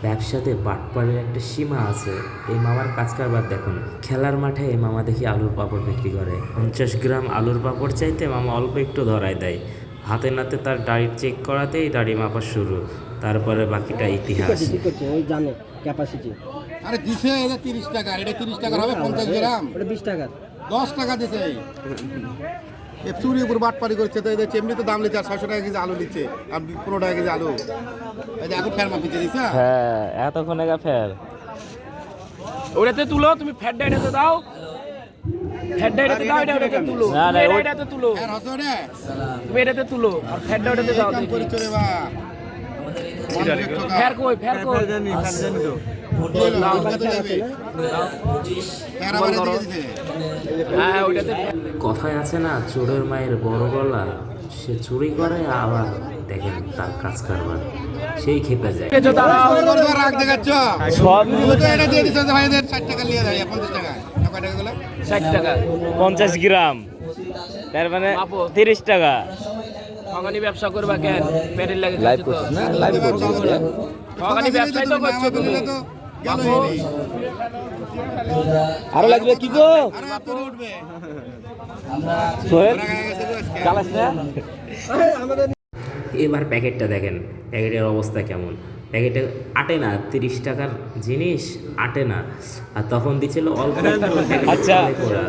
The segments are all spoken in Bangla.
ব্যবসাতে বাটপারের একটা সীমা আছে। এই মামার কাজ কারবার দেখুন, খেলার মাঠে এই মামা দেখি আলুর পাঁপড় বিক্রি করে। 50 গ্রাম আলুর পাঁপড় চাইতে মামা অল্প একটু ধরায় দেয়। হাতে নাতে তার দাড়ি চেক করাতেই দাড়ি মাপা শুরু, তারপরে বাকিটা ইতিহাস। ওই জানে ক্যাপাসিটি। আরে দিছে এটা 30 টাকা, এটা 30 টাকার হবে 50 গ্রাম, ওটা 20 টাকা, 10 টাকা দিছে। এ চুরি উপর বাটপারি করছে, তো এদের এমনি তো দাম লিচ্ছে, 600 টাকা কেজি আলু লিচ্ছে, আর 15 টাকা কেজি আলু। এই যে এখন ফের মাপিতে দিছে। হ্যাঁ, এতক্ষণ একা ফের ওটাতে তুলো, তুমি ফ্যাট ডাইটাতে দাও, ফ্যাট ডাইটাতে দাও, এটাতে তুলো, না, না, এটাতে তুলো, ফের হসো রে, তুমি এটাতে তুলো আর ফ্যাট ডাইটাতে দাও। কাম করি চলে বা। ফ্যার কই, ফ্যার কই, হ্যাঁ ওইটাতে। কথায় আছে না, চোরের মায়ের বড় গলা, সে চুরি করে আবার দেখেন তার কাজ কারবার সেই খেপে যায়। রাগ দেখাচ্ছ সব তো এটা দিয়ে দিছে যে ভাই 60 টাকা নিয়ে যায়, 50 টাকা কয় টাকা গুলো 60 টাকা 50 গ্রাম, তার মানে 30 টাকা। ঠকানি ব্যবসা করবা কেন? পেটের লাগে লাইভ করছিস না? লাইভ করছিস? ঠকানি ব্যবসাই তো করছো তুমি। তো গেল এই আরো লাগবে কি গো? আরে তোর উঠবে সোহেল রাগ হয়ে গেছে গো আজকে। চালাস না? এবার প্যাকেটটা দেখেন, প্যাকেটের অবস্থা কেমন। প্যাকেটে আটে না, 30 টাকার জিনিস আটে না, আর তখন দিচ্ছিল অল্প একটা প্যাকেট। আচ্ছা,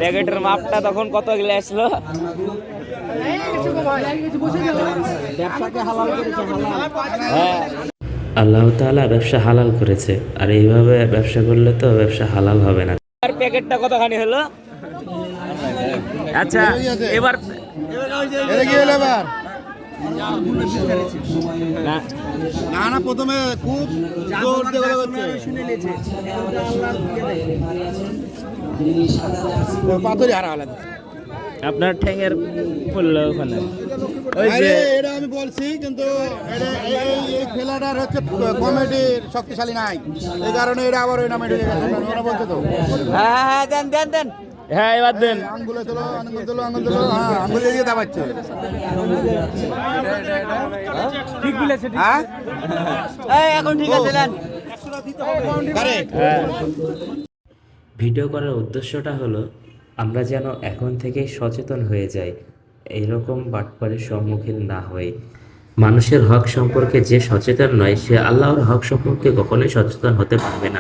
প্যাকেটের মাপটা তখন কত গেলে আসলো? ব্যবসাকে হালাল করেছে, হালাল। হ্যাঁ, আল্লাহ তাআলা ব্যবসা হালাল করেছে, আর এইভাবে ব্যবসা করলে তো ব্যবসা হালাল হবে না। আর প্যাকেটটা কতখানি হলো? আচ্ছা, এবার এটা কি হলো এবার? না, না না, প্রথমে খুব জোর দিয়ে কথা হচ্ছে, পাথরই হারা আলাদা। আপনার ঠ্যাঙের পড়লো ওখানে। ওই যে আরে এটা আমি বলছি, কিন্তু এই খেলাটার হচ্ছে কমেডির শক্তিশালী নাই, এই কারণে এটা আবার ওই নামে ঢুকে গেছে। ওরা বলছে তো হ্যাঁ, দেন দেন দেন, হ্যাঁ এবার দেন। আঙ্গুলে তোলো, আঙ্গুল তোলো, আঙ্গুল তোলো, হ্যাঁ আঙ্গুল দিয়ে দাবাচ্ছে। ঠিক বলেছে। হ্যাঁ এখন ঠিক আছে দেন। কারেক্ট। ভিডিও করার উদ্দেশ্যটা হলো আমরা যেন এখন থেকে সচেতন হয়ে যাই, এরকম বাটপারের সম্মুখীন না হই। মানুষের হক সম্পর্কে যে সচেতন নয়, সে আল্লাহর হক সম্পর্কে কখনোই সচেতন হতে পারবে না।